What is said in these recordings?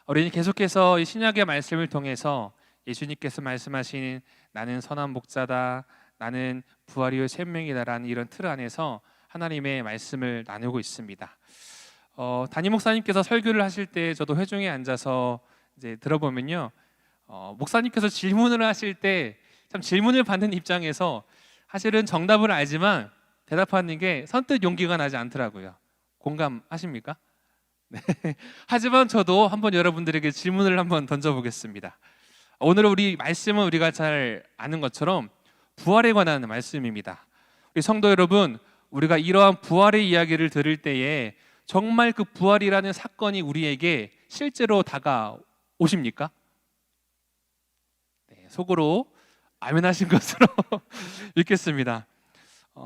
우리는 계속해서 이 신약의 말씀을 통해서 예수님께서 말씀하신 나는 선한 목자다, 나는 부활 이후 생명이다라는 이런 틀 안에서 하나님의 말씀을 나누고 있습니다. 담임 목사님께서 설교를 하실 때 저도 회중에 앉아서 이제 들어보면요, 목사님께서 질문을 하실 때 참 질문을 받는 입장에서 사실은 정답을 알지만 대답하는 게 선뜻 용기가 나지 않더라고요. 공감하십니까? 네. 하지만 저도 한번 여러분들에게 질문을 한번 던져보겠습니다. 오늘 우리 말씀은 우리가 잘 아는 것처럼 부활에 관한 말씀입니다. 우리 성도 여러분, 우리가 이러한 부활의 이야기를 들을 때에 정말 그 부활이라는 사건이 우리에게 실제로 다가오십니까? 네, 속으로 아멘하신 것으로 읽겠습니다.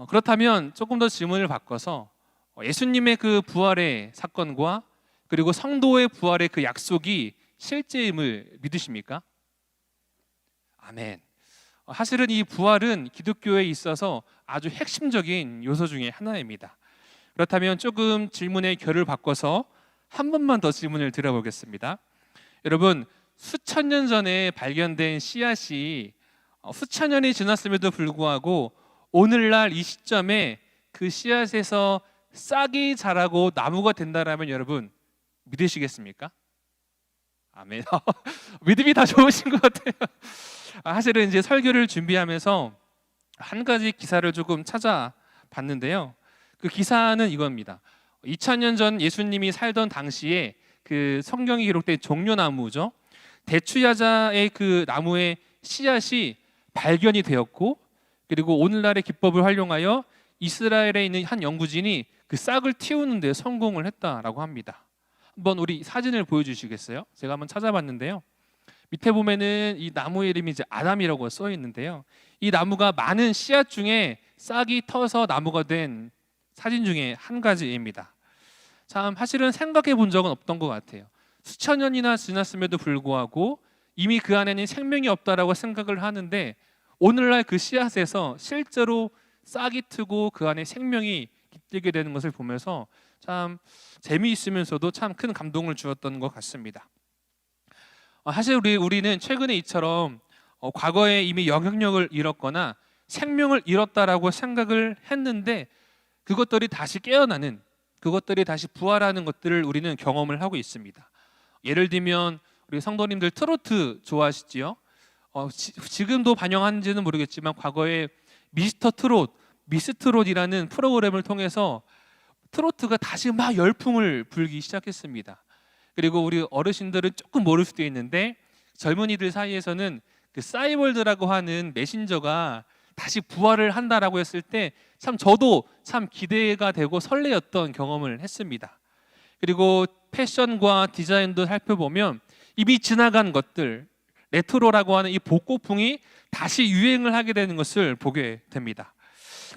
그렇다면 조금 더 질문을 바꿔서 예수님의 그 부활의 사건과 그리고 성도의 부활의 그 약속이 실제임을 믿으십니까? 아멘. 사실은 이 부활은 기독교에 있어서 아주 핵심적인 요소 중에 하나입니다. 그렇다면 조금 질문의 결을 바꿔서 한 번만 더 질문을 드려보겠습니다. 여러분, 수천 년 전에 발견된 씨앗이 수천 년이 지났음에도 불구하고 오늘날 이 시점에 그 씨앗에서 싹이 자라고 나무가 된다라면 여러분 믿으시겠습니까? 아멘. 믿음이 다 좋으신 것 같아요. 사실은 이제 설교를 준비하면서 한 가지 기사를 조금 찾아봤는데요. 그 기사는 이겁니다. 2000년 전 예수님이 살던 당시에 그 성경이 기록된 종려나무죠. 대추야자의 그 나무의 씨앗이 발견이 되었고, 그리고 오늘날의 기법을 활용하여 이스라엘에 있는 한 연구진이 그 싹을 틔우는 데 성공을 했다라고 합니다. 한번 우리 사진을 보여주시겠어요? 제가 한번 찾아봤는데요. 밑에 보면은 이 나무의 이름이 이제 아담이라고 써 있는데요. 이 나무가 많은 씨앗 중에 싹이 터서 나무가 된 사진 중에 한 가지입니다. 참 사실은 생각해 본 적은 없던 것 같아요. 수천 년이나 지났음에도 불구하고 이미 그 안에는 생명이 없다라고 생각을 하는데 오늘날 그 씨앗에서 실제로 싹이 트고 그 안에 생명이 깃들게 되는 것을 보면서 참 재미있으면서도 참 큰 감동을 주었던 것 같습니다. 사실 우리는 최근에 이처럼 과거에 이미 영향력을 잃었거나 생명을 잃었다라고 생각을 했는데 그것들이 다시 깨어나는, 그것들이 다시 부활하는 것들을 우리는 경험을 하고 있습니다. 예를 들면 우리 성도님들 트로트 좋아하시지요? 지금도 반영하는지는 모르겠지만 과거에 미스터 트롯, 미스 트롯이라는 프로그램을 통해서 트로트가 다시 막 열풍을 불기 시작했습니다. 그리고 우리 어르신들은 조금 모를 수도 있는데 젊은이들 사이에서는 그 싸이월드라고 하는 메신저가 다시 부활을 한다라고 했을 때 참 저도 참 기대가 되고 설레었던 경험을 했습니다. 그리고 패션과 디자인도 살펴보면 이미 지나간 것들, 레트로라고 하는 이 복고풍이 다시 유행을 하게 되는 것을 보게 됩니다.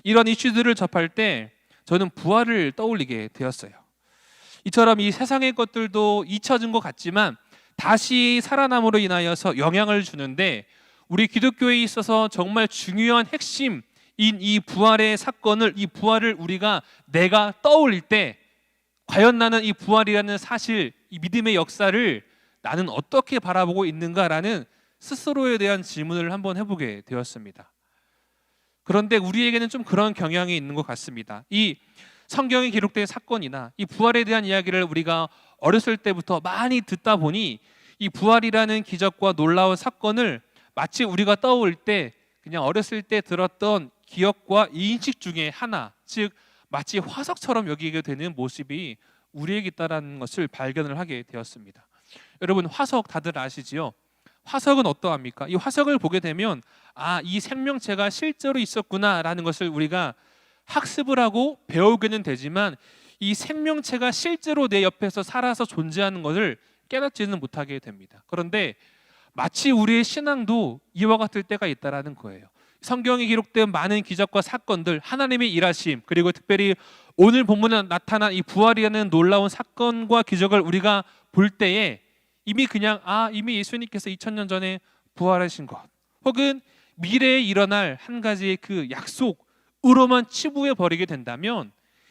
이런 이슈들을 접할 때 저는 부활을 떠올리게 되었어요. 이처럼 이 세상의 것들도 잊혀진 것 같지만 다시 살아남으로 인하여서 영향을 주는데 우리 기독교에 있어서 정말 중요한 핵심인 이 부활의 사건을, 이 부활을 내가 떠올릴 때 과연 나는 이 부활이라는 사실, 이 믿음의 역사를 나는 어떻게 바라보고 있는가라는 스스로에 대한 질문을 한번 해보게 되었습니다. 그런데 우리에게는 좀 그런 경향이 있는 것 같습니다. 이 성경에 기록된 사건이나 이 부활에 대한 이야기를 우리가 어렸을 때부터 많이 듣다 보니 이 부활이라는 기적과 놀라운 사건을 마치 우리가 떠올 때 그냥 어렸을 때 들었던 기억과 인식 중에 하나, 즉 마치 화석처럼 여기게 되는 모습이 우리에게 있다는 것을 발견을 하게 되었습니다. 여러분, 화석 다들 아시지요? 화석은 어떠합니까? 이 화석을 보게 되면 이 생명체가 실제로 있었구나라는 것을 우리가 학습을 하고 배우게는 되지만 이 생명체가 실제로 내 옆에서 살아서 존재하는 것을 깨닫지는 못하게 됩니다. 그런데 마치 우리의 신앙도 이와 같을 때가 있다라는 거예요. 성경에 기록된 많은 기적과 사건들, 하나님의 일하심, 그리고 특별히 오늘 본문에 나타난 이 부활이라는 놀라운 사건과 기적을 우리가 볼 때에 이미 이미 예수님께서 2000년 전에 부활하신 것, 혹은 미래에 일어날 한 가지의 그 약속으로만 치부해 버리게 된다면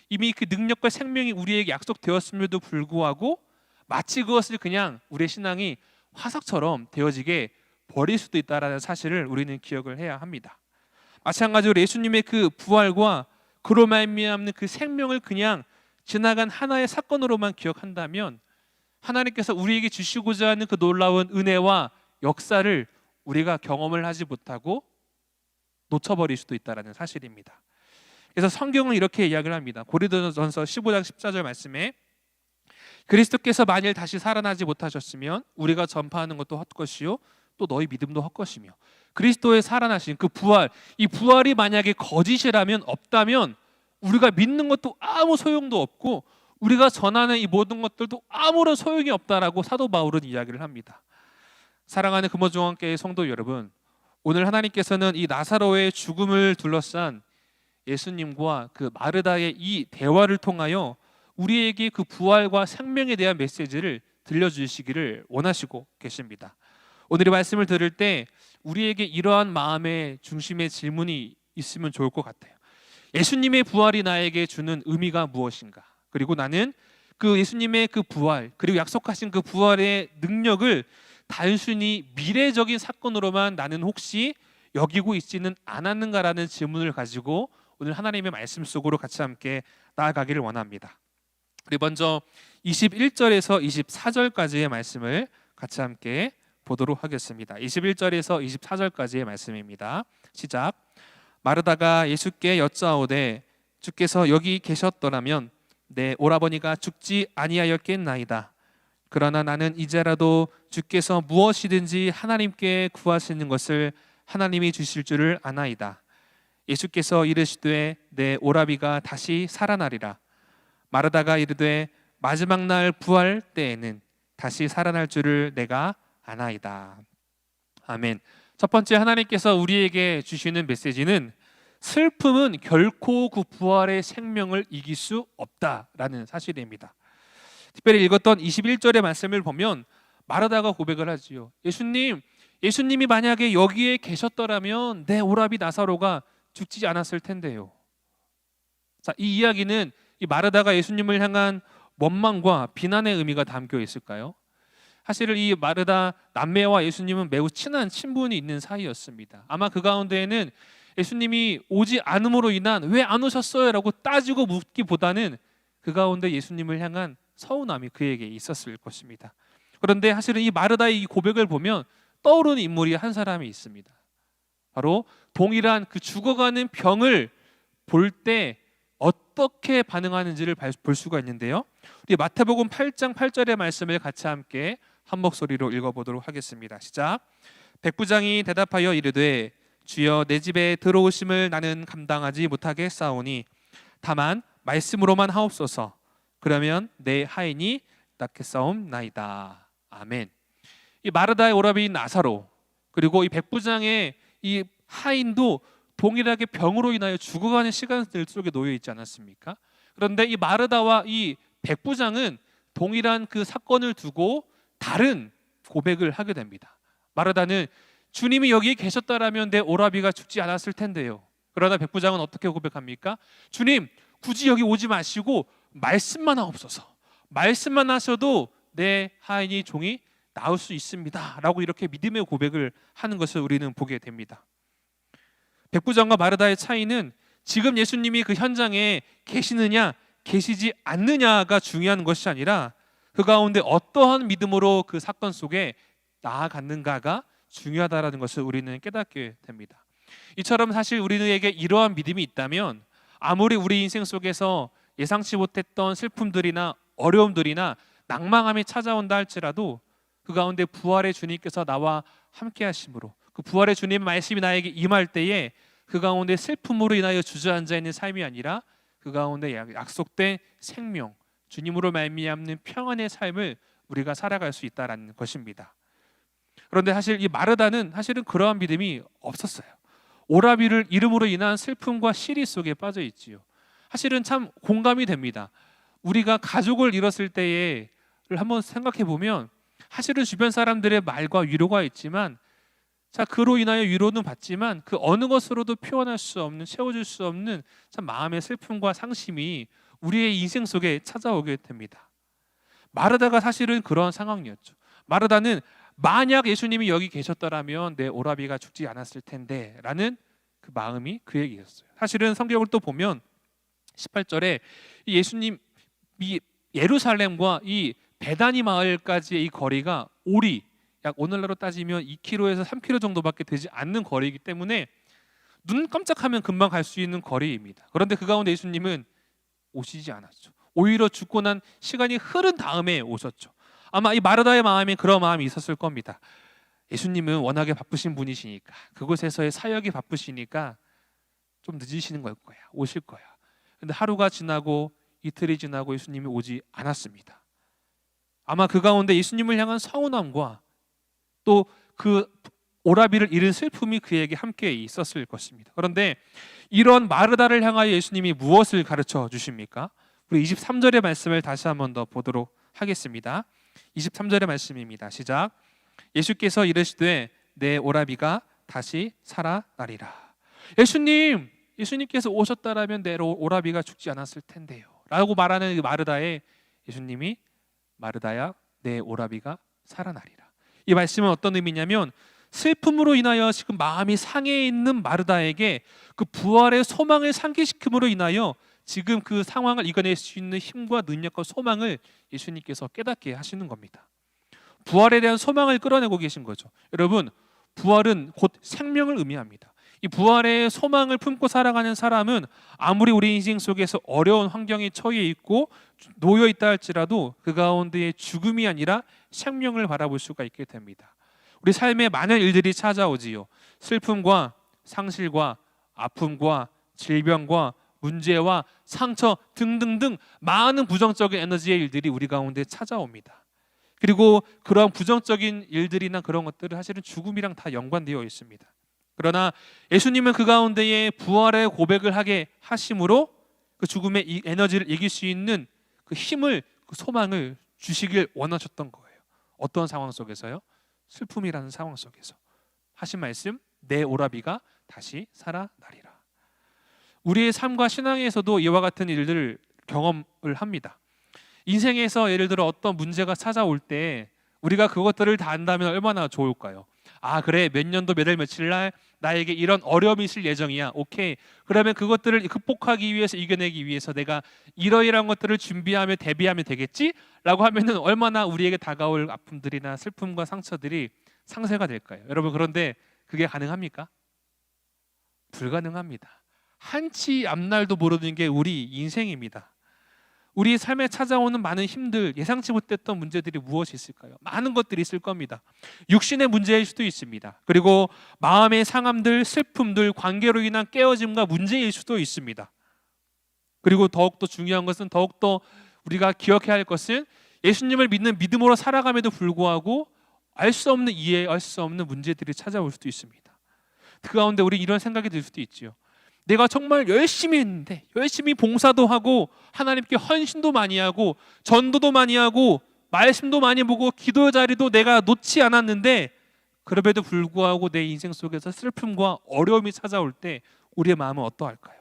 이미 그 능력과 생명이 우리에게 약속되었음에도 불구하고 마치 그것을 그냥 우리의 신앙이 화석처럼 되어지게 버릴 수도 있다라는 사실을 우리는 기억을 해야 합니다. 마찬가지로 예수님의 그 부활과 그로 말미암는 그 생명을 그냥 지나간 하나의 사건으로만 기억한다면 하나님께서 우리에게 주시고자 하는 그 놀라운 은혜와 역사를 우리가 경험을 하지 못하고 놓쳐버릴 수도 있다는 사실입니다. 그래서 성경은 이렇게 이야기를 합니다. 고린도전서 15장 14절 말씀에 그리스도께서 만일 다시 살아나지 못하셨으면 우리가 전파하는 것도 헛것이요 또 너희 믿음도 헛것이며, 그리스도의 살아나신 그 부활, 이 부활이 만약에 거짓이라면, 없다면 우리가 믿는 것도 아무 소용도 없고 우리가 전하는 이 모든 것들도 아무런 소용이 없다라고 사도 바울은 이야기를 합니다. 사랑하는 금호중앙교회 성도 여러분, 오늘 하나님께서는 이 나사로의 죽음을 둘러싼 예수님과 그 마르다의 이 대화를 통하여 우리에게 그 부활과 생명에 대한 메시지를 들려주시기를 원하시고 계십니다. 오늘 이 말씀을 들을 때 우리에게 이러한 마음의 중심의 질문이 있으면 좋을 것 같아요. 예수님의 부활이 나에게 주는 의미가 무엇인가? 그리고 나는 그 예수님의 그 부활, 그리고 약속하신 그 부활의 능력을 단순히 미래적인 사건으로만 나는 혹시 여기고 있지는 않았는가라는 질문을 가지고 오늘 하나님의 말씀 속으로 같이 함께 나아가기를 원합니다. 우리 먼저 21절에서 24절까지의 말씀을 같이 함께 보도록 하겠습니다. 21절에서 24절까지의 말씀입니다. 시작. 마르다가 예수께 여짜오되 주께서 여기 계셨더라면 내 오라버니가 죽지 아니하였겠나이다. 그러나 나는 이제라도 주께서 무엇이든지 하나님께 구하시는 것을 하나님이 주실 줄을 아나이다. 예수께서 이르시되 내 오라비가 다시 살아나리라. 마르다가 이르되 마지막 날 부활 때에는 다시 살아날 줄을 내가 아나이다. 아멘. 첫 번째, 하나님께서 우리에게 주시는 메시지는 슬픔은 결코 그 부활의 생명을 이길 수 없다라는 사실입니다. 특별히 읽었던 21절의 말씀을 보면 마르다가 고백을 하지요. 예수님이 만약에 여기에 계셨더라면 내 오라비 나사로가 죽지 않았을 텐데요. 자, 이 이야기는 이 마르다가 예수님을 향한 원망과 비난의 의미가 담겨 있을까요? 사실 이 마르다 남매와 예수님은 매우 친한 친분이 있는 사이였습니다. 아마 그 가운데에는 예수님이 오지 않음으로 인한 왜 안 오셨어요? 라고 따지고 묻기보다는 그 가운데 예수님을 향한 서운함이 그에게 있었을 것입니다. 그런데 사실은 이 마르다의 이 고백을 보면 떠오르는 인물이 한 사람이 있습니다. 바로 동일한 그 죽어가는 병을 볼 때 어떻게 반응하는지를 볼 수가 있는데요. 우리 마태복음 8장 8절의 말씀을 같이 함께 한 목소리로 읽어보도록 하겠습니다. 시작. 백부장이 대답하여 이르되 주여 내 집에 들어오심을 나는 감당하지 못하겠사오니 다만 말씀으로만 하옵소서. 그러면 내 하인이 낫겠사옵나이다. 아멘. 이 마르다의 오라비인 나사로, 그리고 이 백부장의 이 하인도 동일하게 병으로 인하여 죽어가는 시간들 속에 놓여 있지 않았습니까? 그런데 이 마르다와 이 백부장은 동일한 그 사건을 두고 다른 고백을 하게 됩니다. 마르다는 주님이 여기 계셨다라면 내 오라비가 죽지 않았을 텐데요. 그러나 백부장은 어떻게 고백합니까? 주님, 굳이 여기 오지 마시고 말씀만 하옵소서. 말씀만 하셔도 내 하인이 종이 나올 수 있습니다 라고 이렇게 믿음의 고백을 하는 것을 우리는 보게 됩니다. 백부장과 마르다의 차이는 지금 예수님이 그 현장에 계시느냐 계시지 않느냐가 중요한 것이 아니라 그 가운데 어떠한 믿음으로 그 사건 속에 나아갔는가가 중요하다는 것을 우리는 깨닫게 됩니다. 이처럼 사실 우리에게 이러한 믿음이 있다면 아무리 우리 인생 속에서 예상치 못했던 슬픔들이나 어려움들이나 낭망함이 찾아온다 할지라도 그 가운데 부활의 주님께서 나와 함께 하심으로 그 부활의 주님의 말씀이 나에게 임할 때에 그 가운데 슬픔으로 인하여 주저앉아 있는 삶이 아니라 그 가운데 약속된 생명, 주님으로 말미암는 평안의 삶을 우리가 살아갈 수 있다는 것입니다. 그런데 사실 이 마르다는 사실은 그러한 믿음이 없었어요. 오라비를 이름으로 인한 슬픔과 시리 속에 빠져 있지요. 사실은 참 공감이 됩니다. 우리가 가족을 잃었을 때를 한번 생각해 보면 사실은 주변 사람들의 말과 위로가 있지만 자, 그로 인하여 위로는 받지만 그 어느 것으로도 표현할 수 없는, 채워줄 수 없는 참 마음의 슬픔과 상심이 우리의 인생 속에 찾아오게 됩니다. 마르다가 사실은 그런 상황이었죠. 마르다는 만약 예수님이 여기 계셨더라면 내 오라비가 죽지 않았을 텐데 라는 그 마음이 그에게 있었어요. 사실은 성경을 또 보면 18절에 예수님 이 예루살렘과 이 베다니 마을까지의 이 거리가 오리, 약 오늘날로 따지면 2km에서 3km 정도밖에 되지 않는 거리이기 때문에 눈 깜짝하면 금방 갈 수 있는 거리입니다. 그런데 그 가운데 예수님은 오시지 않았죠. 오히려 죽고 난 시간이 흐른 다음에 오셨죠. 아마 이 마르다의 마음에 그런 마음이 있었을 겁니다. 예수님은 워낙에 바쁘신 분이시니까, 그곳에서의 사역이 바쁘시니까 좀 늦으시는 걸 거야, 오실 거야. 근데 하루가 지나고 이틀이 지나고 예수님이 오지 않았습니다. 아마 그 가운데 예수님을 향한 서운함과 또 그 오라비를 잃은 슬픔이 그에게 함께 있었을 것입니다. 그런데 이런 마르다를 향하여 예수님이 무엇을 가르쳐 주십니까? 우리 23절의 말씀을 다시 한번 더 보도록 하겠습니다. 23절의 말씀입니다. 시작. 예수께서 이르시되 내 오라비가 다시 살아나리라. 예수님께서 오셨다라면 내 오라비가 죽지 않았을 텐데요 라고 말하는 마르다에 예수님이 마르다야 내 오라비가 살아나리라. 이 말씀은 어떤 의미냐면 슬픔으로 인하여 지금 마음이 상해 있는 마르다에게 그 부활의 소망을 상기시킴으로 인하여 지금 그 상황을 이겨낼 수 있는 힘과 능력과 소망을 예수님께서 깨닫게 하시는 겁니다. 부활에 대한 소망을 끌어내고 계신 거죠. 여러분, 부활은 곧 생명을 의미합니다. 이 부활의 소망을 품고 살아가는 사람은 아무리 우리 인생 속에서 어려운 환경에 처해 있고 놓여 있다 할지라도 그 가운데에 죽음이 아니라 생명을 바라볼 수가 있게 됩니다. 우리 삶에 많은 일들이 찾아오지요. 슬픔과 상실과 아픔과 질병과 문제와 상처 등등등 많은 부정적인 에너지의 일들이 우리 가운데 찾아옵니다. 그리고 그런 부정적인 일들이나 그런 것들은 사실은 죽음이랑 다 연관되어 있습니다. 그러나 예수님은 그 가운데에 부활의 고백을 하게 하심으로 그 죽음의 이 에너지를 이길 수 있는 그 힘을, 그 소망을 주시길 원하셨던 거예요. 어떤 상황 속에서요? 슬픔이라는 상황 속에서 하신 말씀, 내 오라비가 다시 살아나리라. 우리의 삶과 신앙에서도 이와 같은 일들을 경험을 합니다. 인생에서 예를 들어 어떤 문제가 찾아올 때 우리가 그것들을 다 안다면 얼마나 좋을까요? 아, 그래, 몇 년도 몇 월 며칠 날 나에게 이런 어려움이 있을 예정이야. 오케이, 그러면 그것들을 극복하기 위해서, 이겨내기 위해서 내가 이러이러한 것들을 준비하며 대비하면 되겠지? 라고 하면은 얼마나 우리에게 다가올 아픔들이나 슬픔과 상처들이 상쇄가 될까요? 여러분, 그런데 그게 가능합니까? 불가능합니다. 한치 앞날도 모르는 게 우리 인생입니다. 우리 삶에 찾아오는 많은 힘들, 예상치 못했던 문제들이 무엇이 있을까요? 많은 것들이 있을 겁니다. 육신의 문제일 수도 있습니다. 그리고 마음의 상함들, 슬픔들, 관계로 인한 깨어짐과 문제일 수도 있습니다. 그리고 더욱더 중요한 것은, 더욱더 우리가 기억해야 할 것은 예수님을 믿는 믿음으로 살아감에도 불구하고 알 수 없는 이해, 알 수 없는 문제들이 찾아올 수도 있습니다. 그 가운데 우리 이런 생각이 들 수도 있지요. 내가 정말 열심히 했는데, 열심히 봉사도 하고 하나님께 헌신도 많이 하고 전도도 많이 하고 말씀도 많이 보고 기도 자리도 내가 놓지 않았는데, 그럼에도 불구하고 내 인생 속에서 슬픔과 어려움이 찾아올 때 우리의 마음은 어떠할까요?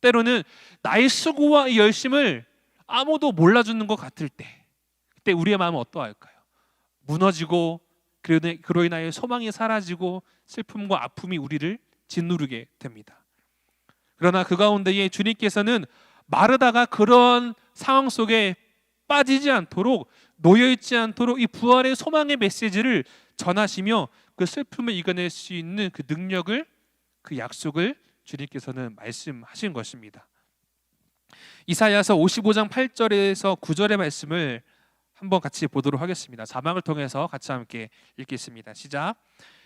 때로는 나의 수고와 이 열심을 아무도 몰라주는 것 같을 때, 그때 우리의 마음은 어떠할까요? 무너지고 그로 인하여 소망이 사라지고 슬픔과 아픔이 우리를 짓누르게 됩니다. 그러나 그 가운데에 주님께서는 마르다가 그런 상황 속에 빠지지 않도록, 놓여있지 않도록 이 부활의 소망의 메시지를 전하시며 그 슬픔을 이겨낼 수 있는 그 능력을, 그 약속을 주님께서는 말씀하신 것입니다. 이사야서 55장 8절에서 9절의 말씀을 한번 같이 보도록 하겠습니다. 자막을 통해서 같이 함께 읽겠습니다. 시작.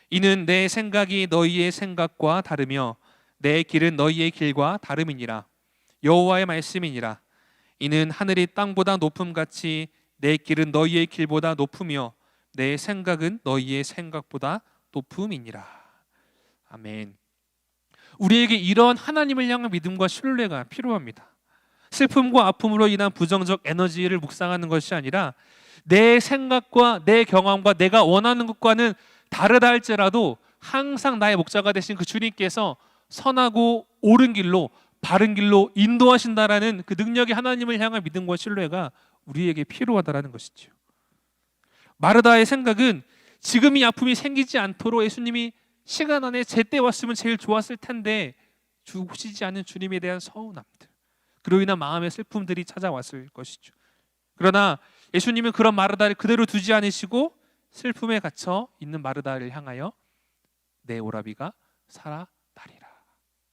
이는 내 생각이 너희의 생각과 다르며 내 길은 너희의 길과 다름이니라. 여호와의 말씀이니라. 이는 하늘이 땅보다 높음같이 내 길은 너희의 길보다 높으며 내 생각은 너희의 생각보다 높음이니라. 아멘. 우리에게 이런 하나님을 향한 믿음과 신뢰가 필요합니다. 슬픔과 아픔으로 인한 부정적 에너지를 묵상하는 것이 아니라 내 생각과 내 경험과 내가 원하는 것과는 다르다 할지라도 항상 나의 목자가 되신 그 주님께서 선하고 옳은 길로, 바른 길로 인도하신다라는 그 능력의 하나님을 향한 믿음과 신뢰가 우리에게 필요하다라는 것이죠. 마르다의 생각은 지금 이 아픔이 생기지 않도록 예수님이 시간 안에 제때 왔으면 제일 좋았을 텐데 주시지 않은 주님에 대한 서운함들, 그로 인한 마음의 슬픔들이 찾아왔을 것이죠. 그러나 예수님은 그런 마르다를 그대로 두지 않으시고 슬픔에 갇혀 있는 마르다를 향하여 내 오라비가 살아나리라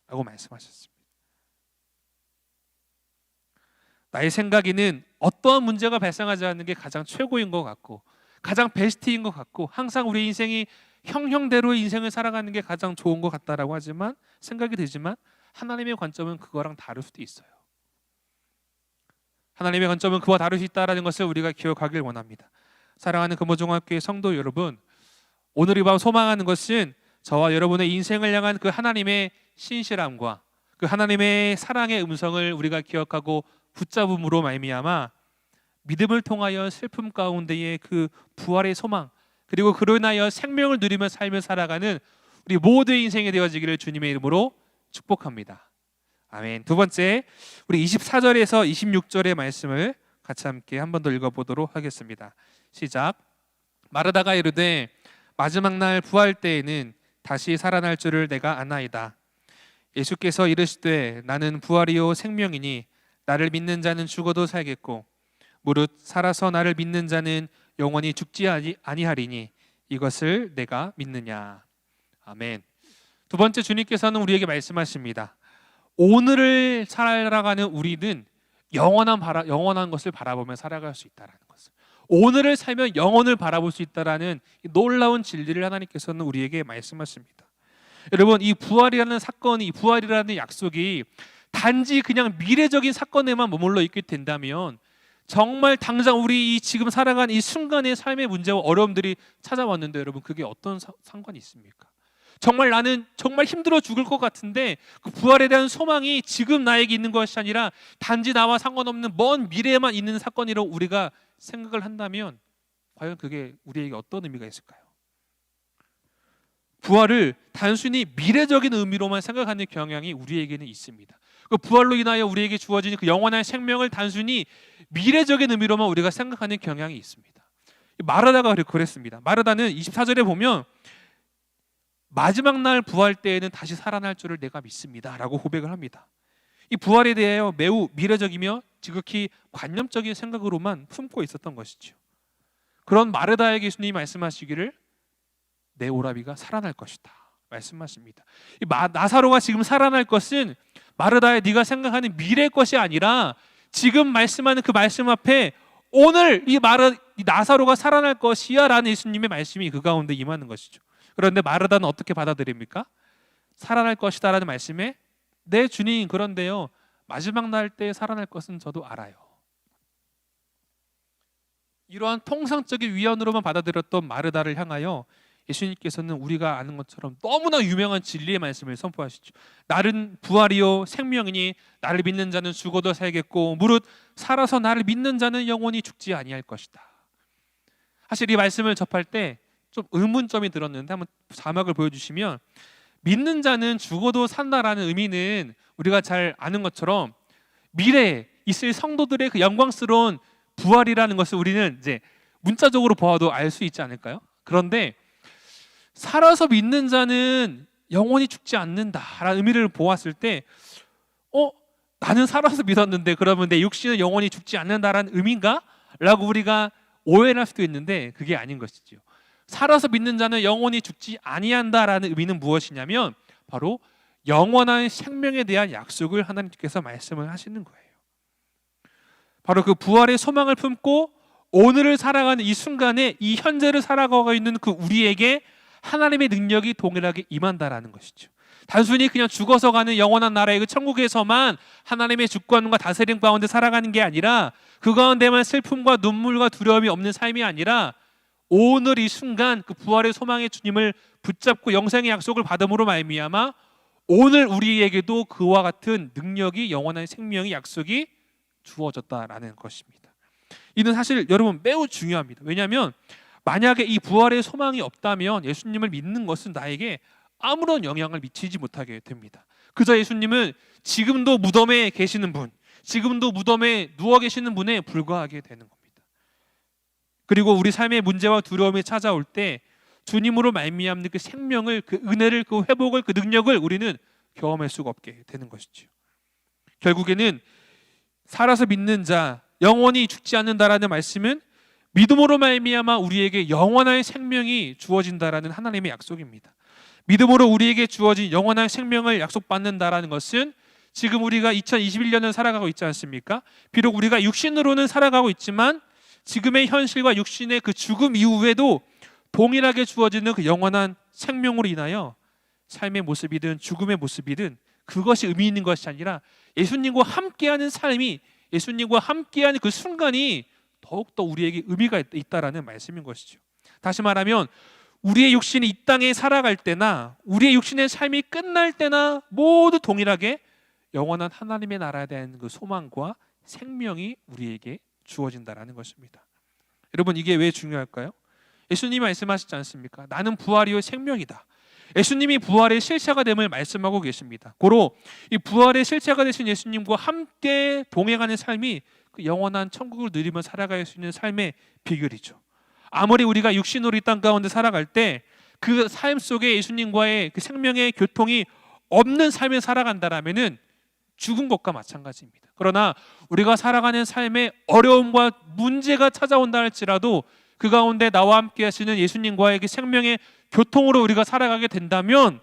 라고 말씀하셨습니다. 나의 생각에는 어떠한 문제가 발생하지 않는 게 가장 최고인 것 같고 가장 베스트인 것 같고 항상 우리 인생이 형형대로의 인생을 살아가는 게 가장 좋은 것 같다라고 하지만 생각이 되지만 하나님의 관점은 그거랑 다를 수도 있어요. 하나님의 관점은 그와 다를 수 있다는 것을 우리가 기억하길 원합니다. 사랑하는 금호중학교의 성도 여러분, 오늘 이 밤 소망하는 것은 저와 여러분의 인생을 향한 그 하나님의 신실함과 그 하나님의 사랑의 음성을 우리가 기억하고 붙잡음으로 말미암아 믿음을 통하여 슬픔 가운데의 그 부활의 소망, 그리고 그로 인하여 생명을 누리며 삶을 살아가는 우리 모두의 인생이 되어지기를 주님의 이름으로 축복합니다. 아멘. 두 번째, 우리 24절에서 26절의 말씀을 같이 함께 한 번 더 읽어보도록 하겠습니다. 시작. 마르다가 이르되 마지막 날 부활 때에는 다시 살아날 줄을 내가 아나이다. 예수께서 이르시되 나는 부활이요 생명이니 나를 믿는 자는 죽어도 살겠고 무릇 살아서 나를 믿는 자는 영원히 죽지 아니하리니 이것을 내가 믿느냐. 아멘. 두 번째, 주님께서는 우리에게 말씀하십니다. 오늘을 살아가는 우리는 영원한 것을 바라보며 살아갈 수 있다는 것을, 오늘을 살면 영혼을 바라볼 수 있다라는 놀라운 진리를 하나님께서는 우리에게 말씀하십니다. 여러분, 이 부활이라는 사건이, 이 부활이라는 약속이 단지 그냥 미래적인 사건에만 머물러 있게 된다면 정말 당장 우리 이 지금 살아간 이 순간의 삶의 문제와 어려움들이 찾아왔는데 여러분, 그게 어떤 상관이 있습니까? 정말 나는 정말 힘들어 죽을 것 같은데 그 부활에 대한 소망이 지금 나에게 있는 것이 아니라 단지 나와 상관없는 먼 미래에만 있는 사건이라고 우리가 생각을 한다면 과연 그게 우리에게 어떤 의미가 있을까요? 부활을 단순히 미래적인 의미로만 생각하는 경향이 우리에게는 있습니다. 그 부활로 인하여 우리에게 주어진 그 영원한 생명을 단순히 미래적인 의미로만 우리가 생각하는 경향이 있습니다. 마르다가 그랬습니다. 마르다는 24절에 보면 마지막 날 부활 때에는 다시 살아날 줄을 내가 믿습니다 라고 고백을 합니다. 이 부활에 대하여 매우 미래적이며 지극히 관념적인 생각으로만 품고 있었던 것이죠. 그런 마르다에게 예수님이 말씀하시기를 내 오라비가 살아날 것이다 말씀하십니다. 이 나사로가 지금 살아날 것은 마르다의 네가 생각하는 미래의 것이 아니라 지금 말씀하는 그 말씀 앞에 오늘 이 나사로가 살아날 것이야 라는 예수님의 말씀이 그 가운데 임하는 것이죠. 그런데 마르다는 어떻게 받아들입니까? 살아날 것이다 라는 말씀에 네 주님, 그런데요 마지막 날 때 살아날 것은 저도 알아요. 이러한 통상적인 위안으로만 받아들였던 마르다를 향하여 예수님께서는 우리가 아는 것처럼 너무나 유명한 진리의 말씀을 선포하시죠. 나는 부활이요 생명이니 나를 믿는 자는 죽어도 살겠고 무릇 살아서 나를 믿는 자는 영원히 죽지 아니할 것이다. 사실 이 말씀을 접할 때 좀 의문점이 들었는데 한번 자막을 보여주시면, 믿는 자는 죽어도 산다라는 의미는 우리가 잘 아는 것처럼 미래에 있을 성도들의 그 영광스러운 부활이라는 것을 우리는 이제 문자적으로 보아도 알 수 있지 않을까요? 그런데 살아서 믿는 자는 영원히 죽지 않는다라는 의미를 보았을 때 나는 살아서 믿었는데 그러면 내 육신은 영원히 죽지 않는다라는 의미인가? 라고 우리가 오해를 할 수도 있는데 그게 아닌 것이죠. 살아서 믿는 자는 영원히 죽지 아니한다라는 의미는 무엇이냐면 바로 영원한 생명에 대한 약속을 하나님께서 말씀을 하시는 거예요. 바로 그 부활의 소망을 품고 오늘을 살아가는 이 순간에 이 현재를 살아가고 있는 그 우리에게 하나님의 능력이 동일하게 임한다라는 것이죠. 단순히 그냥 죽어서 가는 영원한 나라의 그 천국에서만 하나님의 주권과 다스림 가운데 살아가는 게 아니라 그 가운데만 슬픔과 눈물과 두려움이 없는 삶이 아니라 오늘 이 순간 그 부활의 소망의 주님을 붙잡고 영생의 약속을 받음으로 말미암아 오늘 우리에게도 그와 같은 능력이, 영원한 생명의 약속이 주어졌다라는 것입니다. 이는 사실 여러분 매우 중요합니다. 왜냐하면 만약에 이 부활의 소망이 없다면 예수님을 믿는 것은 나에게 아무런 영향을 미치지 못하게 됩니다. 그저 예수님은 지금도 무덤에 계시는 분, 지금도 무덤에 누워 계시는 분에 불과하게 되는 겁니다. 그리고 우리 삶의 문제와 두려움이 찾아올 때 주님으로 말미암는 그 생명을, 그 은혜를, 그 회복을, 그 능력을 우리는 경험할 수가 없게 되는 것이죠. 결국에는 살아서 믿는 자 영원히 죽지 않는다라는 말씀은 믿음으로 말미암아 우리에게 영원한 생명이 주어진다라는 하나님의 약속입니다. 믿음으로 우리에게 주어진 영원한 생명을 약속받는다라는 것은 지금 우리가 2021년을 살아가고 있지 않습니까? 비록 우리가 육신으로는 살아가고 있지만 지금의 현실과 육신의 그 죽음 이후에도 동일하게 주어지는 그 영원한 생명으로 인하여 삶의 모습이든 죽음의 모습이든 그것이 의미 있는 것이 아니라 예수님과 함께하는 삶이, 예수님과 함께하는 그 순간이 더욱더 우리에게 의미가 있다라는 말씀인 것이죠. 다시 말하면 우리의 육신이 이 땅에 살아갈 때나 우리의 육신의 삶이 끝날 때나 모두 동일하게 영원한 하나님의 나라에 대한 그 소망과 생명이 우리에게 주어진다라는 것입니다. 여러분, 이게 왜 중요할까요? 예수님이 말씀하시지 않습니까? 나는 부활이요 생명이다. 예수님이 부활의 실체가 됨을 말씀하고 계십니다. 고로 이 부활의 실체가 되신 예수님과 함께 동행하는 삶이 그 영원한 천국을 누리며 살아갈 수 있는 삶의 비결이죠. 아무리 우리가 육신으로 이 땅 가운데 살아갈 때 그 삶 속에 예수님과의 그 생명의 교통이 없는 삶을 살아간다라면은 죽은 것과 마찬가지입니다. 그러나 우리가 살아가는 삶에 어려움과 문제가 찾아온다 할지라도 그 가운데 나와 함께 하시는 예수님과의 그 생명의 교통으로 우리가 살아가게 된다면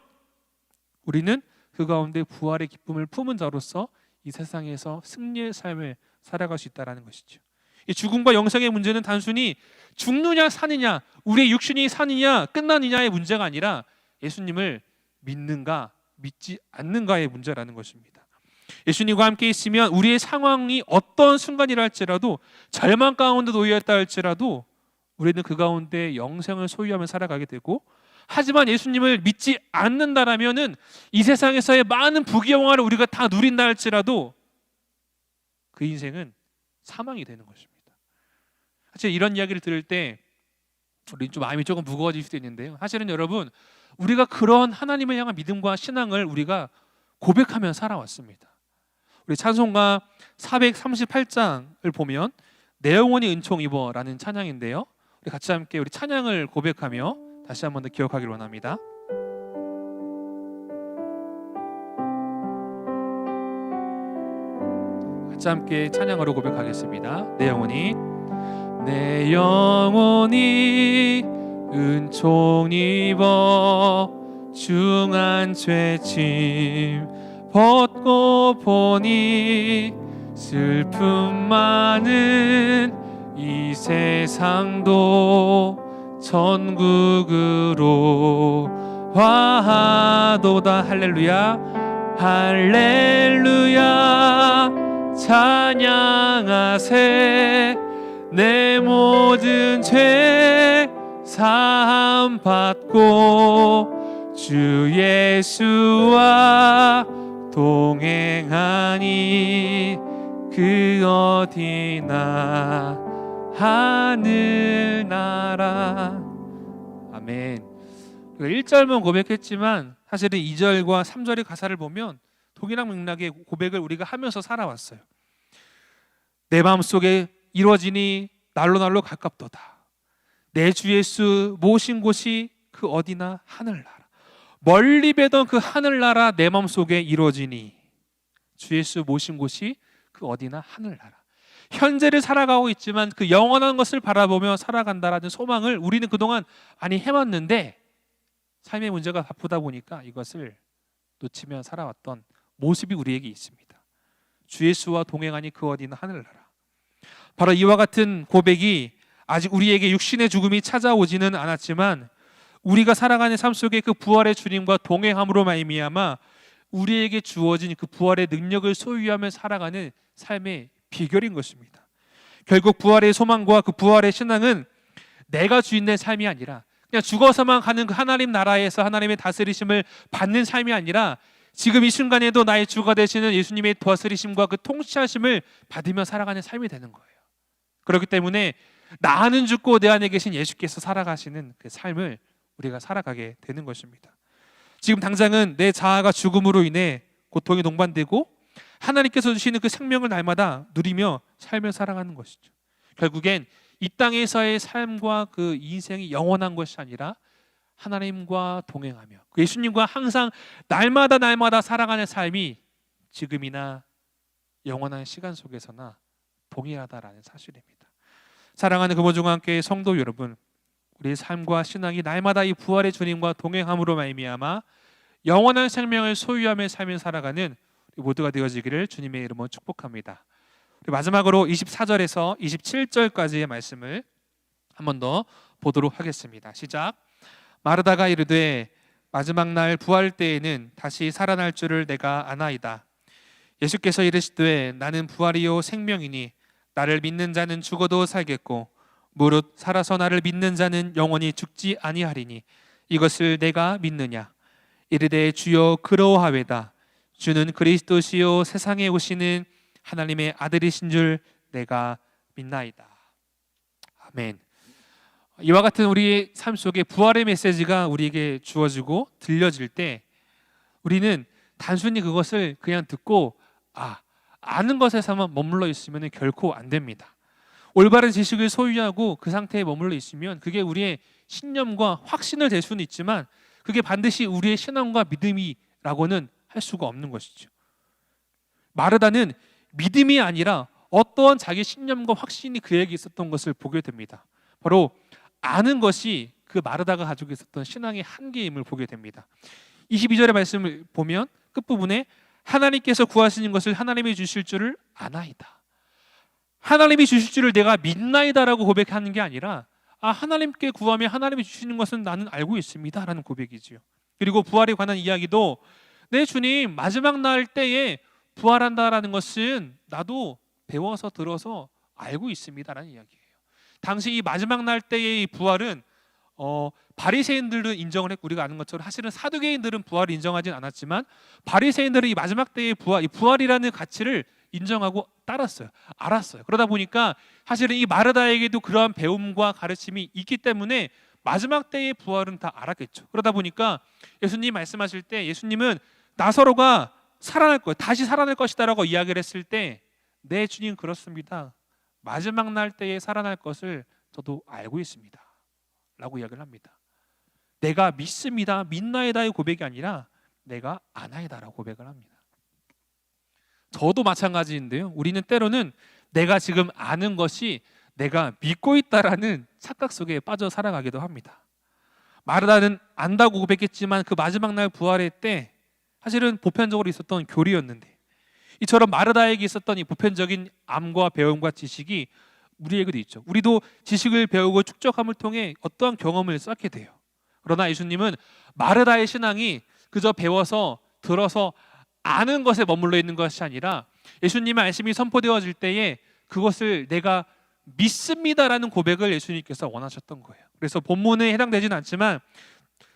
우리는 그 가운데 부활의 기쁨을 품은 자로서 이 세상에서 승리의 삶을 살아갈 수 있다는 것이죠. 이 죽음과 영생의 문제는 단순히 죽느냐 사느냐, 우리의 육신이 사느냐 끝나느냐의 문제가 아니라 예수님을 믿는가 믿지 않는가의 문제라는 것입니다. 예수님과 함께 있으면 우리의 상황이 어떤 순간이라 할지라도 절망 가운데 놓여있다 할지라도 우리는 그 가운데 영생을 소유하며 살아가게 되고, 하지만 예수님을 믿지 않는다라면은 이 세상에서의 많은 부귀영화를 우리가 다 누린다 할지라도 그 인생은 사망이 되는 것입니다. 사실 이런 이야기를 들을 때 우리 좀 마음이 조금 무거워질 수도 있는데요. 사실은 여러분, 우리가 그런 하나님을 향한 믿음과 신앙을 우리가 고백하며 살아왔습니다. 우리 찬송가 438장을 보면 내 영혼이 은총 입어라는 찬양인데요. 우리 같이 함께 우리 찬양을 고백하며 다시 한 번 더 기억하기를 원합니다. 같이 함께 찬양으로 고백하겠습니다. 내 영혼이 은총 입어 중한 죄짐 벗고 보니 슬픔 많은 이 세상도 천국으로 화하도다. 할렐루야 할렐루야 찬양하세. 내 모든 죄 사함 받고 주 예수와 동행하니 그 어디나 하늘나라. 아멘. 1절만 고백했지만 사실은 2절과 3절의 가사를 보면 동일한 맥락의 고백을 우리가 하면서 살아왔어요. 내 마음속에 이루어지니 날로 가깝도다. 내 주 예수 모신 곳이 그 어디나 하늘나라. 멀리 뵈던 그 하늘나라 내 마음속에 이루어지니 주 예수 모신 곳이 그 어디나 하늘나라. 현재를 살아가고 있지만 그 영원한 것을 바라보며 살아간다라는 소망을 우리는 그동안 많이 해왔는데 삶의 문제가 바쁘다 보니까 이것을 놓치며 살아왔던 모습이 우리에게 있습니다. 주 예수와 동행하니 그 어디나 하늘나라. 바로 이와 같은 고백이 아직 우리에게 육신의 죽음이 찾아오지는 않았지만 우리가 살아가는 삶 속에 그 부활의 주님과 동행함으로 말미암아 우리에게 주어진 그 부활의 능력을 소유하며 살아가는 삶의 비결인 것입니다. 결국 부활의 소망과 그 부활의 신앙은 내가 주인된 삶이 아니라 그냥 죽어서만 가는 그 하나님 나라에서 하나님의 다스리심을 받는 삶이 아니라 지금 이 순간에도 나의 주가 되시는 예수님의 다스리심과 그 통치하심을 받으며 살아가는 삶이 되는 거예요. 그렇기 때문에 나는 죽고 내 안에 계신 예수께서 살아가시는 그 삶을 우리가 살아가게 되는 것입니다. 지금 당장은 내 자아가 죽음으로 인해 고통이 동반되고 하나님께서 주시는 그 생명을 날마다 누리며 삶을 살아가는 것이죠. 결국엔 이 땅에서의 삶과 그 인생이 영원한 것이 아니라 하나님과 동행하며 그 예수님과 항상 날마다 살아가는 삶이 지금이나 영원한 시간 속에서나 동일하다라는 사실입니다. 사랑하는 금호중앙교회 성도 여러분, 우리의 삶과 신앙이 날마다 이 부활의 주님과 동행함으로 말미암아 영원한 생명을 소유하며 삶을 살아가는 우리 모두가 되어지기를 주님의 이름으로 축복합니다. 마지막으로 24절에서 27절까지의 말씀을 한 번 더 보도록 하겠습니다. 시작. 마르다가 이르되 마지막 날 부활 때에는 다시 살아날 줄을 내가 아나이다. 예수께서 이르시되 나는 부활이요 생명이니 나를 믿는 자는 죽어도 살겠고 무릇 살아서 나를 믿는 자는 영원히 죽지 아니하리니 이것을 내가 믿느냐. 이르되 주여 그러하외다. 주는 그리스도시요 세상에 오시는 하나님의 아들이신 줄 내가 믿나이다. 아멘. 이와 같은 우리의 삶 속에 부활의 메시지가 우리에게 주어지고 들려질 때 우리는 단순히 그것을 그냥 듣고 아는 것에서만 머물러 있으면 결코 안 됩니다. 올바른 지식을 소유하고 그 상태에 머물러 있으면 그게 우리의 신념과 확신을 될 수는 있지만 그게 반드시 우리의 신앙과 믿음이라고는 할 수가 없는 것이죠. 마르다는 믿음이 아니라 어떠한 자기 신념과 확신이 그에게 있었던 것을 보게 됩니다. 바로 아는 것이 그 마르다가 가지고 있었던 신앙의 한계임을 보게 됩니다. 22절의 말씀을 보면 끝부분에 하나님께서 구하시는 것을 하나님이 주실 줄을 아나이다. 하나님이 주실 줄을 내가 믿나이다라고 고백하는 게 아니라 하나님께 구하면 하나님이 주시는 것은 나는 알고 있습니다 라는 고백이지요. 그리고 부활에 관한 이야기도 네 주님 마지막 날 때에 부활한다라는 것은 나도 배워서 들어서 알고 있습니다라는 이야기예요. 당시 이 마지막 날 때의 이 부활은 바리새인들은 인정을 했고 우리가 아는 것처럼 사실은 사두개인들은 부활을 인정하진 않았지만 바리새인들은 이 마지막 때의 부활, 이 부활이라는 가치를 인정하고 따랐어요. 알았어요. 그러다 보니까 사실은 이 마르다에게도 그러한 배움과 가르침이 있기 때문에 마지막 때의 부활은 다 알았겠죠. 그러다 보니까 예수님 말씀하실 때 예수님은 나사로가 살아날 거예요. 다시 살아날 것이다라고 이야기를 했을 때 네 주님 그렇습니다. 마지막 날 때에 살아날 것을 저도 알고 있습니다 라고 이야기를 합니다. 내가 믿습니다, 믿나이다의 고백이 아니라 내가 아나이다라고 고백을 합니다. 저도 마찬가지인데요. 우리는 때로는 내가 지금 아는 것이 내가 믿고 있다라는 착각 속에 빠져 살아가기도 합니다. 마르다는 안다고 고백했지만 그 마지막 날 부활의 때 사실은 보편적으로 있었던 교리였는데 이처럼 마르다에게 있었던 이 보편적인 암과 배움과 지식이 우리에게도 있죠. 우리도 지식을 배우고 축적함을 통해 어떠한 경험을 쌓게 돼요. 그러나 예수님은 마르다의 신앙이 그저 배워서 들어서 아는 것에 머물러 있는 것이 아니라 예수님의 말씀이 선포되어질 때에 그것을 내가 믿습니다라는 고백을 예수님께서 원하셨던 거예요. 그래서 본문에 해당되지는 않지만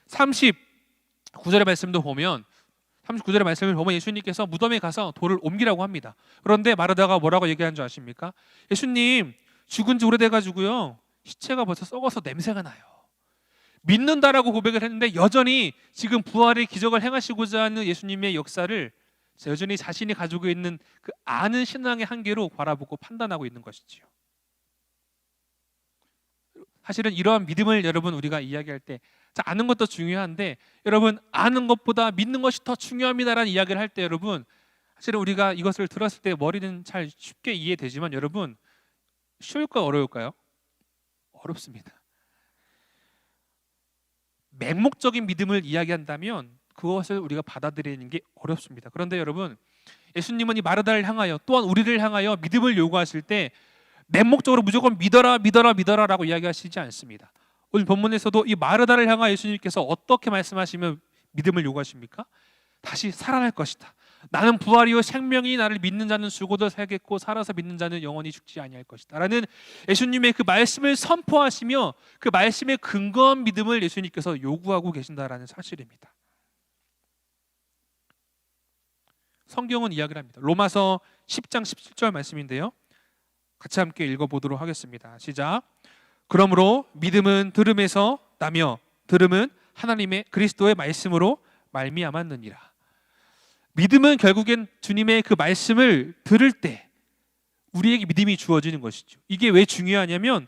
39절의 말씀도 보면 39절의 말씀을 보면 예수님께서 무덤에 가서 돌을 옮기라고 합니다. 그런데 마르다가 뭐라고 얘기한 줄 아십니까? 예수님 죽은 지 오래돼가지고요 시체가 벌써 썩어서 냄새가 나요. 믿는다라고 고백을 했는데 여전히 지금 부활의 기적을 행하시고자 하는 예수님의 역사를 여전히 자신이 가지고 있는 그 아는 신앙의 한계로 바라보고 판단하고 있는 것이지요. 사실은 이러한 믿음을 여러분 우리가 이야기할 때 아는 것도 중요한데 여러분 아는 것보다 믿는 것이 더 중요합니다라는 이야기를 할 때 여러분 사실은 우리가 이것을 들었을 때 머리는 잘 쉽게 이해되지만 여러분 쉬울까요? 어려울까요? 어렵습니다. 맹목적인 믿음을 이야기한다면 그것을 우리가 받아들이는 게 어렵습니다. 그런데 여러분 예수님은 이 마르다를 향하여 또한 우리를 향하여 믿음을 요구하실 때 맹목적으로 무조건 믿어라라고 이야기하시지 않습니다. 오늘 본문에서도 이 마르다를 향하여 예수님께서 어떻게 말씀하시며 믿음을 요구하십니까? 다시 살아날 것이다. 나는 부활이요 생명이 나를 믿는 자는 죽어도 살겠고 살아서 믿는 자는 영원히 죽지 아니할 것이다 라는 예수님의 그 말씀을 선포하시며 그 말씀에 근거한 믿음을 예수님께서 요구하고 계신다라는 사실입니다. 성경은 이야기를 합니다. 로마서 10장 17절 말씀인데요 같이 함께 읽어보도록 하겠습니다. 시작. 그러므로 믿음은 들음에서 나며 들음은 하나님의 그리스도의 말씀으로 말미암았느니라. 믿음은 결국엔 주님의 그 말씀을 들을 때 우리에게 믿음이 주어지는 것이죠. 이게 왜 중요하냐면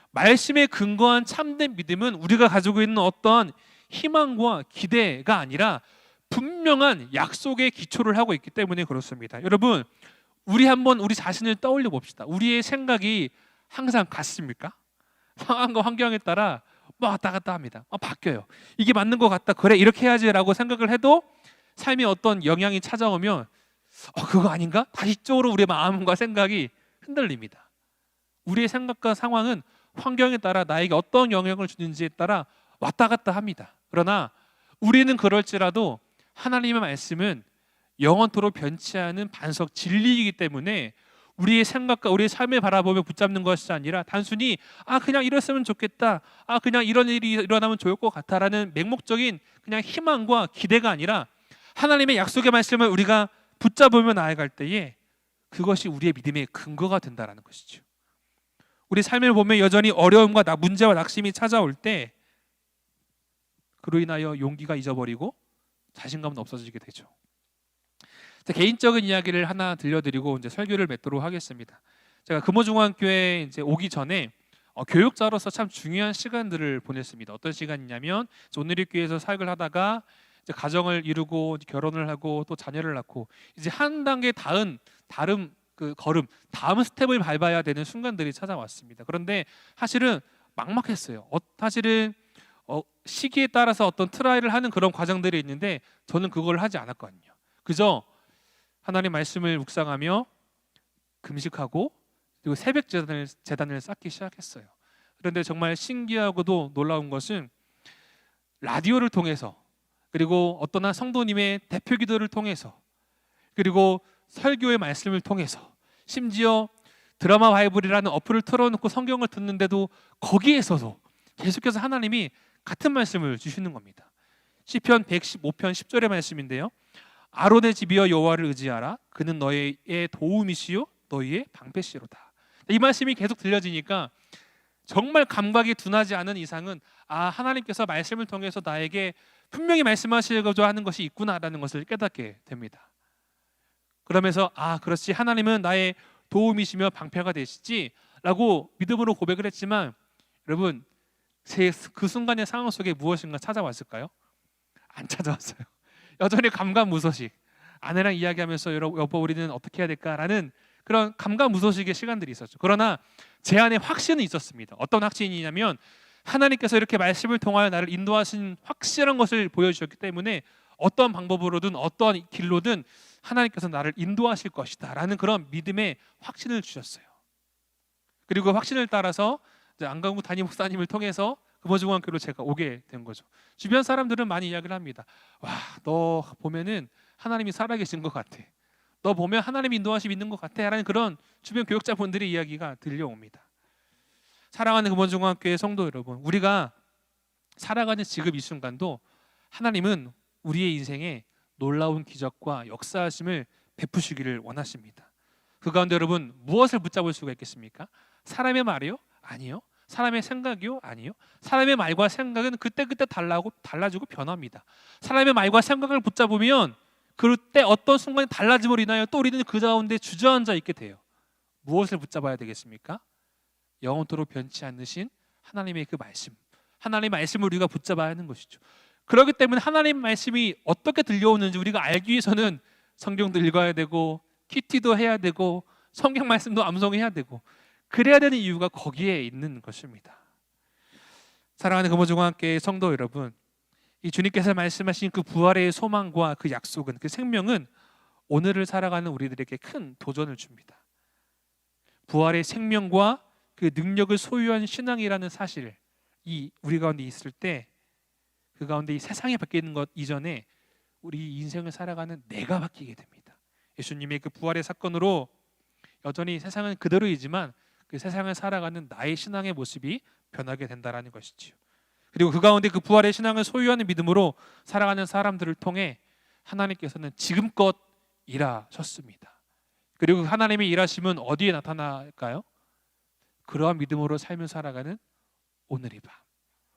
말씀에 근거한 참된 믿음은 우리가 가지고 있는 어떤 희망과 기대가 아니라 분명한 약속에 기초를 하고 있기 때문에 그렇습니다. 여러분, 우리 한번 우리 자신을 떠올려 봅시다. 우리의 생각이 항상 같습니까? 상황과 환경에 따라 왔다 갔다 합니다. 바뀌어요. 이게 맞는 것 같다. 그래, 이렇게 해야지라고 생각을 해도 삶에 어떤 영향이 찾아오면 그거 아닌가? 다시 쪽으로 우리의 마음과 생각이 흔들립니다. 우리의 생각과 상황은 환경에 따라 나에게 어떤 영향을 주는지에 따라 왔다 갔다 합니다. 그러나 우리는 그럴지라도 하나님의 말씀은 영원토록 변치 않은 반석 진리이기 때문에 우리의 생각과 우리의 삶을 바라보며 붙잡는 것이 아니라 단순히 그냥 이랬으면 좋겠다, 그냥 이런 일이 일어나면 좋을 것 같아라는 맹목적인 그냥 희망과 기대가 아니라 하나님의 약속의 말씀을 우리가 붙잡으며 나아갈 때에 그것이 우리의 믿음의 근거가 된다는 것이죠. 우리 삶을 보면 여전히 어려움과 문제와 낙심이 찾아올 때 그로 인하여 용기가 잊어버리고 자신감은 없어지게 되죠. 개인적인 이야기를 하나 들려드리고 이제 설교를 맺도록 하겠습니다. 제가 금호중앙교회에 이제 오기 전에 교육자로서 참 중요한 시간들을 보냈습니다. 어떤 시간이냐면 온누리교회에서 사역을 하다가 이제 가정을 이루고 결혼을 하고 또 자녀를 낳고 이제 한 단계 다른 다음 스텝을 밟아야 되는 순간들이 찾아왔습니다. 그런데 사실은 막막했어요. 사실은 시기에 따라서 어떤 트라이를 하는 그런 과정들이 있는데 저는 그걸 하지 않았거든요. 그저 하나님 말씀을 묵상하며 금식하고 그리고 새벽 제단을 쌓기 시작했어요. 그런데 정말 신기하고도 놀라운 것은 라디오를 통해서 그리고 어떤 한 성도님의 대표 기도를 통해서 그리고 설교의 말씀을 통해서 심지어 드라마 바이블이라는 어플을 틀어놓고 성경을 듣는데도 거기에서도 계속해서 하나님이 같은 말씀을 주시는 겁니다. 시편 115편 10절의 말씀인데요. 아론의 집이여 여호와를 의지하라. 그는 너희의 도움이시요 너희의 방패시로다. 이 말씀이 계속 들려지니까 정말 감각이 둔하지 않은 이상은 하나님께서 말씀을 통해서 나에게 분명히 말씀하시고자 하는 것이 있구나라는 것을 깨닫게 됩니다. 그러면서 그렇지, 하나님은 나의 도움이시며 방패가 되시지 라고 믿음으로 고백을 했지만 여러분, 그 순간의 상황 속에 무엇인가 찾아왔을까요? 안 찾아왔어요. 여전히 감감무소식, 아내랑 이야기하면서 여보 우리는 어떻게 해야 될까라는 그런 감감무소식의 시간들이 있었죠. 그러나 제 안에 확신은 있었습니다. 어떤 확신이냐면 하나님께서 이렇게 말씀을 통하여 나를 인도하신 확실한 것을 보여주셨기 때문에 어떤 방법으로든 어떤 길로든 하나님께서 나를 인도하실 것이다 라는 그런 믿음의 확신을 주셨어요. 그리고 그 확신을 따라서 안강구 담임 목사님을 통해서 금호중앙교로 제가 오게 된 거죠. 주변 사람들은 많이 이야기를 합니다. 너 보면은 하나님이 살아계신 것 같아. 너 보면 하나님이 인도하심 있는 것 같아 라는 그런 주변 교육자분들의 이야기가 들려옵니다. 사랑하는 금호중앙교회 성도 여러분, 우리가 살아가는 지금 이 순간도 하나님은 우리의 인생에 놀라운 기적과 역사하심을 베푸시기를 원하십니다. 그 가운데 여러분 무엇을 붙잡을 수가 있겠습니까? 사람의 말이요? 아니요. 사람의 생각이요? 아니요. 사람의 말과 생각은 그때그때 달라지고 변합니다. 사람의 말과 생각을 붙잡으면 그때 어떤 순간에 달라짐으로 인하여 또 우리는 그 가운데 주저앉아 있게 돼요. 무엇을 붙잡아야 되겠습니까? 영원토록 변치 않으신 하나님의 그 말씀, 하나님의 말씀을 우리가 붙잡아야 하는 것이죠. 그렇기 때문에 하나님 말씀이 어떻게 들려오는지 우리가 알기 위해서는 성경도 읽어야 되고 큐티도 해야 되고 성경 말씀도 암송해야 되고 그래야 되는 이유가 거기에 있는 것입니다. 사랑하는 금호중앙교회 성도 여러분, 이 주님께서 말씀하신 그 부활의 소망과 그 약속은, 그 생명은 오늘을 살아가는 우리들에게 큰 도전을 줍니다. 부활의 생명과 그 능력을 소유한 신앙이라는 사실, 이 우리 가운데 있을 때 그 가운데 이 세상이 바뀌는 것 이전에 우리 인생을 살아가는 내가 바뀌게 됩니다. 예수님의 그 부활의 사건으로 여전히 세상은 그대로이지만 그 세상을 살아가는 나의 신앙의 모습이 변하게 된다라는 것이지요. 그리고 그 가운데 그 부활의 신앙을 소유하는 믿음으로 살아가는 사람들을 통해 하나님께서는 지금껏 일하셨습니다. 그리고 하나님의 일하심은 어디에 나타날까요? 그러한 믿음으로 삶을 살아가는 오늘의 밤,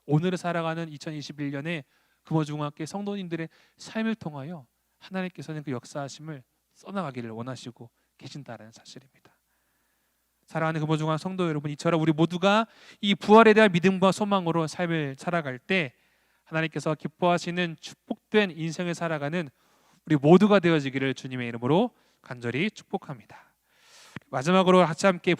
오늘을 살아가는 2021년에 금호중학교 성도님들의 삶을 통하여 하나님께서는 그 역사하심을 써나가기를 원하시고 계신다라는 사실입니다. 사랑하는 금호중한 성도 여러분, 이처럼 우리 모두가 이 부활에 대한 믿음과 소망으로 삶을 살아갈 때 하나님께서 기뻐하시는 축복된 인생을 살아가는 우리 모두가 되어지기를 주님의 이름으로 간절히 축복합니다. 마지막으로 같이 함께